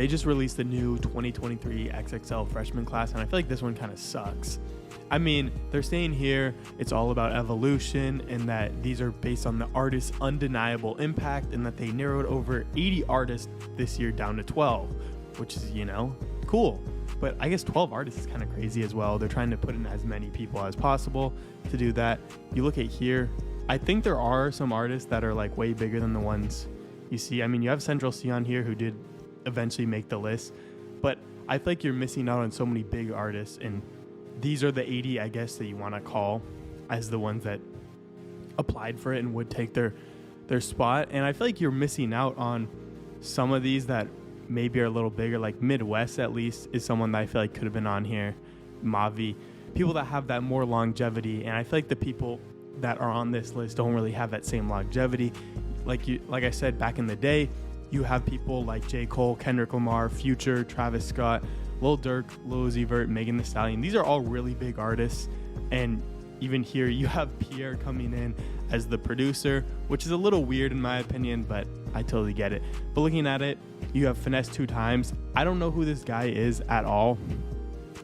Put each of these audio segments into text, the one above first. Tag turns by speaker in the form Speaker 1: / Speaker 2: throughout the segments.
Speaker 1: They just released the new 2023 XXL Freshman class, and I feel like this one kind of sucks. I mean, they're saying here it's all about evolution and that these are based on the artist's undeniable impact and that they narrowed over 80 artists this year down to 12, which is, cool. But I guess 12 artists is kind of crazy as well. They're trying to put in as many people as possible to do that. You look at here, I think there are some artists that are like way bigger than the ones you see. I mean, you have Central C on here who did eventually make the list, but I feel like you're missing out on so many big artists, and these are the 80, I guess, that you want to call as the ones that applied for it and would take their spot. And I feel like you're missing out on some of these that maybe are a little bigger, like Midwest at least is someone that I feel like could have been on here. Mavi, people that have that more longevity, and I feel like the people that are on this list don't really have that same longevity. Like I said, back in the day, you have people like J. Cole, Kendrick Lamar, Future, Travis Scott, Lil Durk, Lil Uzi Vert, Megan Thee Stallion. These are all really big artists. And even here, you have Pierre coming in as the producer, which is a little weird in my opinion, but I totally get it. But looking at it, you have Finesse 2 Times. I don't know who this guy is at all.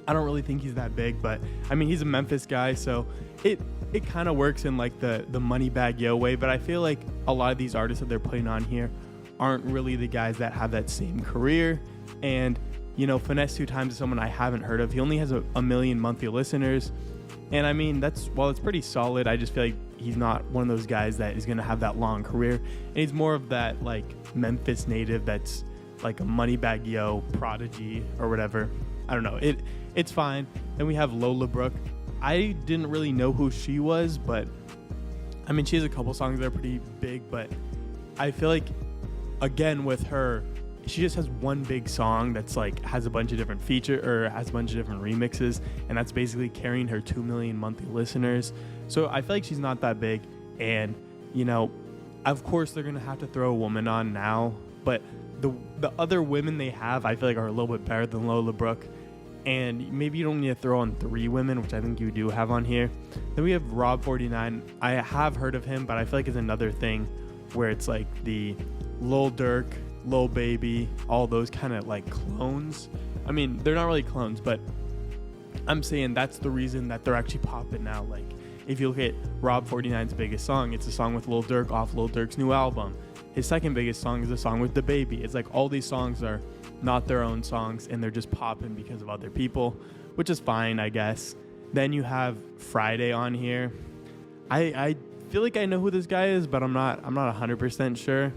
Speaker 1: I don't really think he's that big, but I mean, he's a Memphis guy, so it kind of works in like the Moneybagg Yo way. But I feel like a lot of these artists that they're putting on here aren't really the guys that have that same career. And Finesse 2 Times is someone I haven't heard of. He only has a million monthly listeners, and I mean, it's pretty solid. I just feel like he's not one of those guys that is going to have that long career, and he's more of that like Memphis native that's like a Moneybagg Yo prodigy or whatever. I don't know, it's fine. Then we have Lola Brooke. I didn't really know who she was, but I mean, she has a couple songs that are pretty big, but I feel like, again, with her, she just has one big song that's like has a bunch of different has a bunch of different remixes, and that's basically carrying her 2 million monthly listeners. So I feel like she's not that big, and of course they're gonna have to throw a woman on now, but the other women they have, I feel like, are a little bit better than Lola Brooke. And maybe you don't need to throw on 3 women, which I think you do have on here. Then we have Rob 49. I have heard of him, but I feel like it's another thing where it's like the Lil Durk, Lil Baby, all those kind of like clones. I mean, they're not really clones, but I'm saying that's the reason that they're actually popping now. Like, if you look at Rob 49's biggest song, it's a song with Lil Durk off Lil Durk's new album. His second biggest song is a song with DaBaby. It's like all these songs are not their own songs, and they're just popping because of other people, which is fine, I guess. Then you have Fridayy on here. I feel like I know who this guy is, but I'm not 100% sure.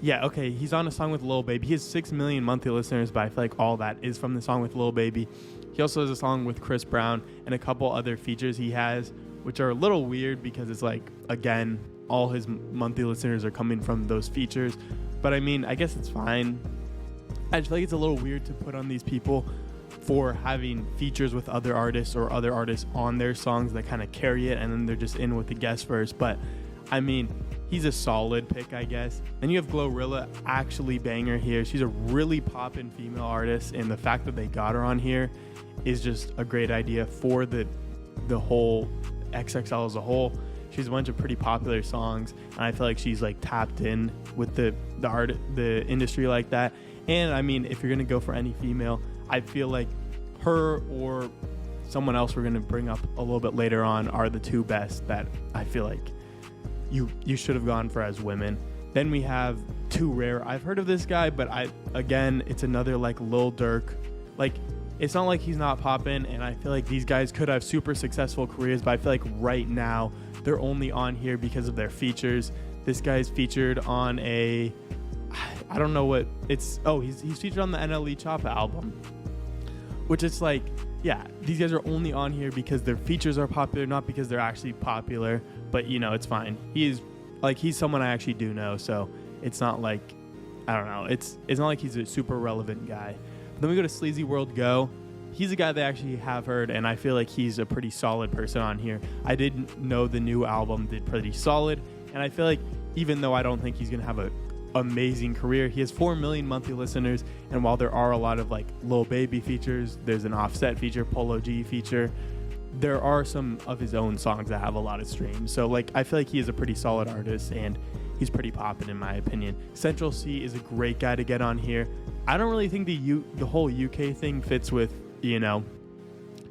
Speaker 1: Okay, he's on a song with Lil Baby. He has 6 million monthly listeners, but I feel like all that is from the song with Lil Baby. He also has a song with Chris Brown and a couple other features he has, which are a little weird because it's like, again, all his monthly listeners are coming from those features. But I mean, I guess it's fine. I just feel like it's a little weird to put on these people for having features with other artists or other artists on their songs that kind of carry it, and then they're just in with the guest verse. But I mean, he's a solid pick, I guess. Then you have GloRilla, actually banger here. She's a really poppin' female artist, and the fact that they got her on here is just a great idea for the whole XXL as a whole. She has a bunch of pretty popular songs, and I feel like she's like tapped in with the industry like that. And I mean, if you're gonna go for any female, I feel like her or someone else we're gonna bring up a little bit later on are the 2 best that I feel like you should have gone for as women. Then we have Too Rare. I've heard of this guy, but it's another like Lil Durk. Like, it's not like he's not popping, and I feel like these guys could have super successful careers, but I feel like right now they're only on here because of their features. This guy's featured on I don't know what it's. Oh, he's featured on the NLE Choppa album, which is like, yeah, these guys are only on here because their features are popular, not because they're actually popular. But it's fine. He's someone I actually do know, so it's not like, I don't know. It's not like he's a super relevant guy. But then we go to SleazyWorld Go. He's a guy that I actually have heard, and I feel like he's a pretty solid person on here. I didn't know the new album did pretty solid, and I feel like even though I don't think he's gonna have an amazing career, he has 4 million monthly listeners, and while there are a lot of like Lil Baby features, there's an Offset feature, Polo G feature, there are some of his own songs that have a lot of streams. So like, I feel like he is a pretty solid artist, and he's pretty poppin' in my opinion. Central C is a great guy to get on here. I don't really think the whole UK thing fits with, you know,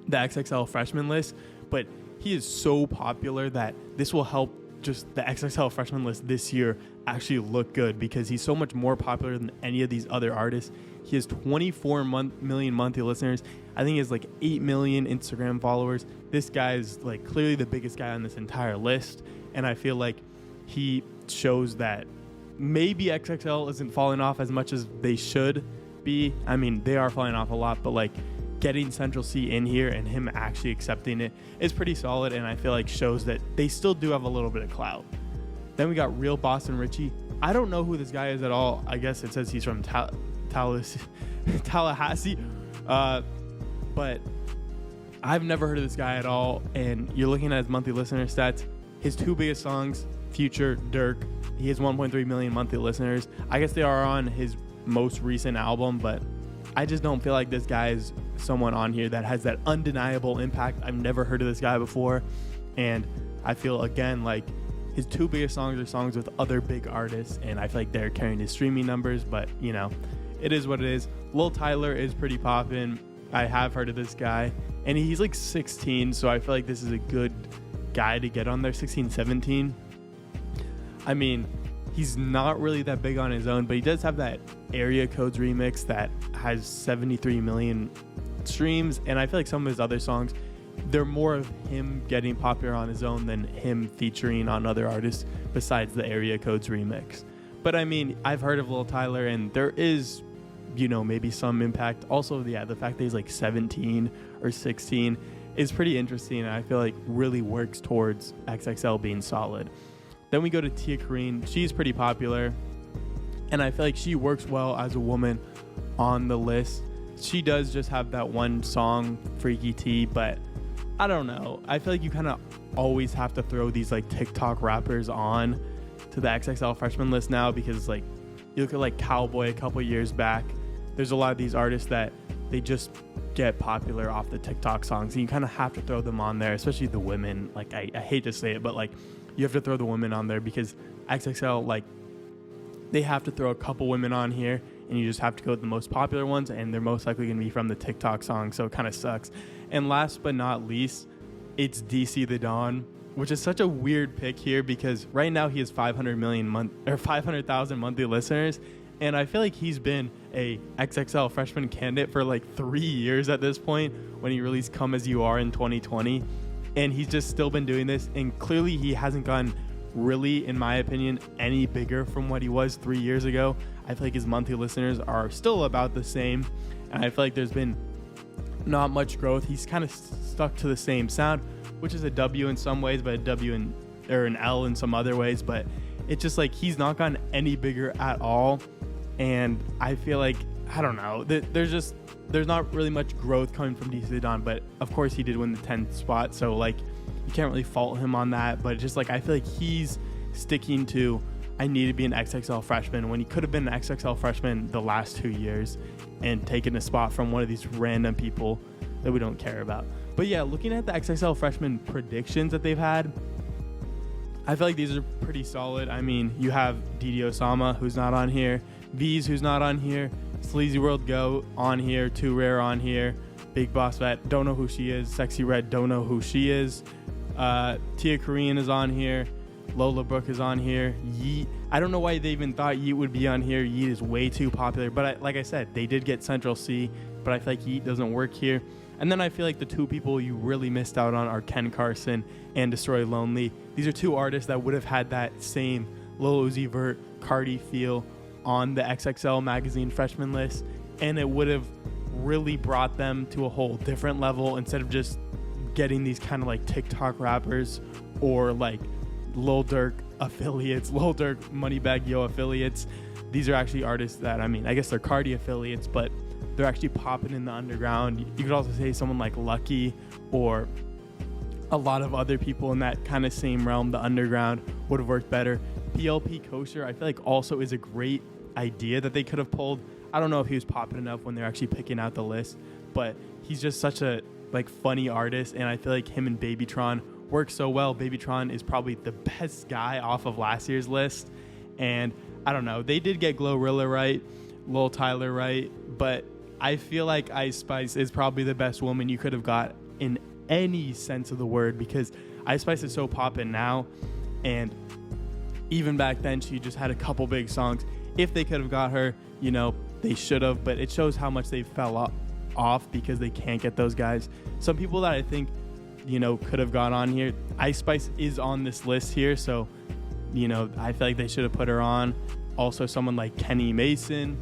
Speaker 1: the XXL Freshman List, but he is so popular that this will help just the XXL Freshman List this year actually look good, because he's so much more popular than any of these other artists. He has 24 million monthly listeners. I think he has like 8 million Instagram followers. This guy is like clearly the biggest guy on this entire list, and I feel like he shows that maybe XXL isn't falling off as much as they should be. I mean, they are falling off a lot, but like getting Central C in here and him actually accepting it is pretty solid, and I feel like shows that they still do have a little bit of clout. Then we got Real Boston Richey. I don't know who this guy is at all. I guess it says he's from Tallahassee, but I've never heard of this guy at all, and you're looking at his monthly listener stats. His two biggest songs, Future, Dirk, he has 1.3 million monthly listeners. I guess they are on his most recent album, but I just don't feel like this guy is someone on here that has that undeniable impact. I've never heard of this guy before, and I feel, again, like his two biggest songs are songs with other big artists, and I feel like they're carrying his streaming numbers, but, you know, it is what it is. Luh Tyler is pretty poppin'. I have heard of this guy, and he's like 16, so I feel like this is a good guy to get on there, 16, 17. I mean, he's not really that big on his own, but he does have that Area Codes remix that has 73 million streams, and I feel like some of his other songs, they're more of him getting popular on his own than him featuring on other artists besides the Area Codes remix. But I mean, I've heard of Luh Tyler, and there is, you know, maybe some impact. Also, yeah, the fact that he's like 17 or 16 is pretty interesting, and I feel like really works towards XXL being solid. Then we go to TiaCorine. She's pretty popular, and I feel like she works well as a woman on the list. She does just have that one song, Freaky T, but I don't know. I feel like you kind of always have to throw these like TikTok rappers on to the XXL Freshman List now, because like you look at like Cowboy a couple years back, there's a lot of these artists that they just get popular off the TikTok songs, and you kind of have to throw them on there, especially the women. Like I hate to say it, but like you have to throw the women on there, because XXL, like, they have to throw a couple women on here, and you just have to go with the most popular ones, and they're most likely going to be from the TikTok song, so it kind of sucks. And last but not least, it's DC the Don, which is such a weird pick here, because right now he has 500,000 monthly listeners, and I feel like he's been a XXL freshman candidate for like 3 years at this point when he released Come As You Are in 2020. And he's just still been doing this, and clearly he hasn't gotten really, in my opinion, any bigger from what he was 3 years ago. I feel like his monthly listeners are still about the same, and I feel like there's been not much growth. He's kind of stuck to the same sound, which is a W in some ways, but or an L in some other ways. But it's just like he's not gotten any bigger at all, and I feel like, I don't know, there's not really much growth coming from DC the Don, but of course he did win the 10th spot, so like you can't really fault him on that. But just like I feel like he's sticking to, I need to be an XXL freshman, when he could have been an XXL freshman the last 2 years and taken a spot from one of these random people that we don't care about. But yeah, looking at the XXL freshman predictions that they've had, I feel like these are pretty solid. I mean, you have Didi Osama, who's not on here, V's, who's not on here, SleazyWorld Go on here, Too Rare on here, Big Boss Vet, don't know who she is, Sexy Red, don't know who she is, TiaCorine is on here, Lola Brooke is on here, Yeet, I don't know why they even thought Yeet would be on here. Yeet is way too popular, but like I said, they did get Central C, but I feel like Yeet doesn't work here. And then I feel like the two people you really missed out on are Ken Carson and Destroy Lonely. These are two artists that would have had that same Lil Uzi Vert, Cardi feel on the XXL magazine freshman list, and it would have really brought them to a whole different level instead of just getting these kind of like TikTok rappers or like Lil Durk affiliates, Lil Durk Moneybagg Yo affiliates. These are actually artists that, I mean, I guess they're Cardi affiliates, but they're actually popping in the underground. You could also say someone like Lucky or a lot of other people in that kind of same realm, the underground, would have worked better. PLP Kosher, I feel like also is a great idea that they could have pulled. I don't know if he was popping enough when they're actually picking out the list, but he's just such a like funny artist, and I feel like him and Babytron work so well. Babytron is probably the best guy off of last year's list, And I don't know, they did get GloRilla right, Luh Tyler right, but I feel like Ice Spice is probably the best woman you could have got in any sense of the word, because Ice Spice is so poppin' now, and even back then she just had a couple big songs. If they could have got her, you know, they should have, but it shows how much they fell off because they can't get those guys. Some people that I think, you know, could have gone on here, Ice Spice is on this list here, so, you know, I feel like they should have put her on. Also someone like Kenny Mason,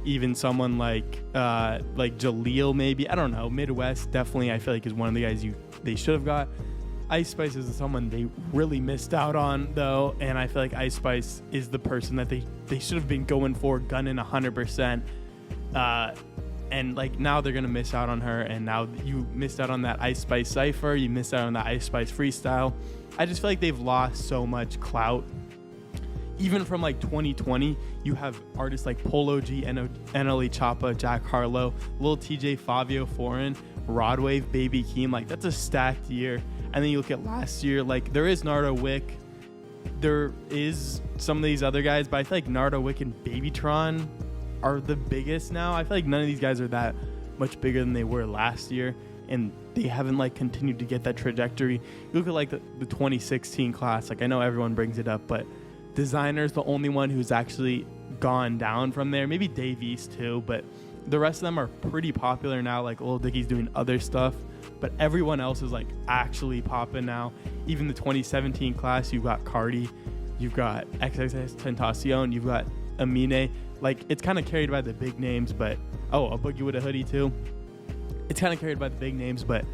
Speaker 1: even someone like Jaleel maybe, I don't know. Midwest definitely I feel like is one of the guys they should have got. Ice Spice is someone they really missed out on though, and I feel like Ice Spice is the person that they should have been going for, gunning 100%. And like now they're gonna miss out on her, and now you missed out on that Ice Spice cypher, you missed out on that Ice Spice freestyle. I just feel like they've lost so much clout. Even from like 2020, you have artists like Polo G, NLE Choppa, Jack Harlow, Lil TJ, Fabio Foreign, Rodwave, Baby Keem. Like that's a stacked year. And then you look at last year, like there is Nardo Wick, there is some of these other guys, but I feel like Nardo Wick and Babytron are the biggest now. I feel like none of these guys are that much bigger than they were last year, and they haven't like continued to get that trajectory. You look at like the 2016 class, like I know everyone brings it up, but Designer's the only one who's actually gone down from there. Maybe Dave East too, but the rest of them are pretty popular now. Like Lil Dicky's doing other stuff, but everyone else is like actually popping now. Even the 2017 class, you've got Cardi, you've got XXXTentacion, you've got Amine. Like it's kind of carried by the big names, but a Boogie with a Hoodie too. It's kind of carried by the big names, but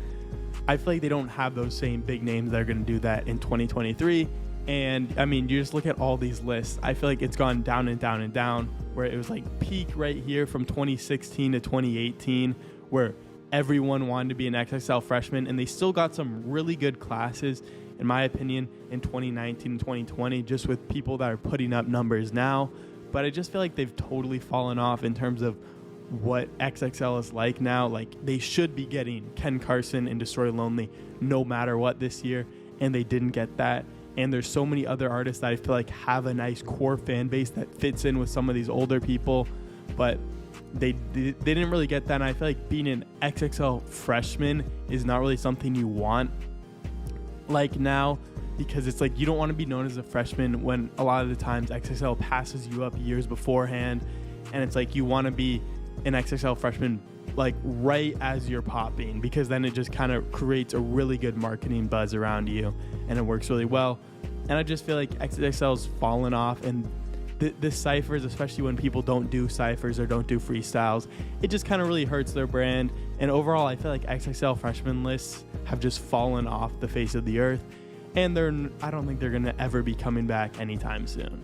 Speaker 1: I feel like they don't have those same big names that are going to do that in 2023. And I mean, you just look at all these lists, I feel like it's gone down and down and down, where it was like peak right here from 2016 to 2018, where everyone wanted to be an XXL freshman, and they still got some really good classes, in my opinion, in 2019 and 2020, just with people that are putting up numbers now. But I just feel like they've totally fallen off in terms of what XXL is like now. Like they should be getting Ken Carson and Destroy Lonely no matter what this year, and they didn't get that. And there's so many other artists that I feel like have a nice core fan base that fits in with some of these older people, but they didn't really get that. And I feel like being an XXL freshman is not really something you want like now, because it's like you don't want to be known as a freshman when a lot of the times XXL passes you up years beforehand, and it's like you want to be an XXL freshman like right as you're popping, because then it just kind of creates a really good marketing buzz around you and it works really well. And I just feel like XXL's fallen off, and the ciphers, especially when people don't do ciphers or don't do freestyles, it just kind of really hurts their brand. And overall, I feel like XXL freshman lists have just fallen off the face of the earth, and I don't think they're going to ever be coming back anytime soon.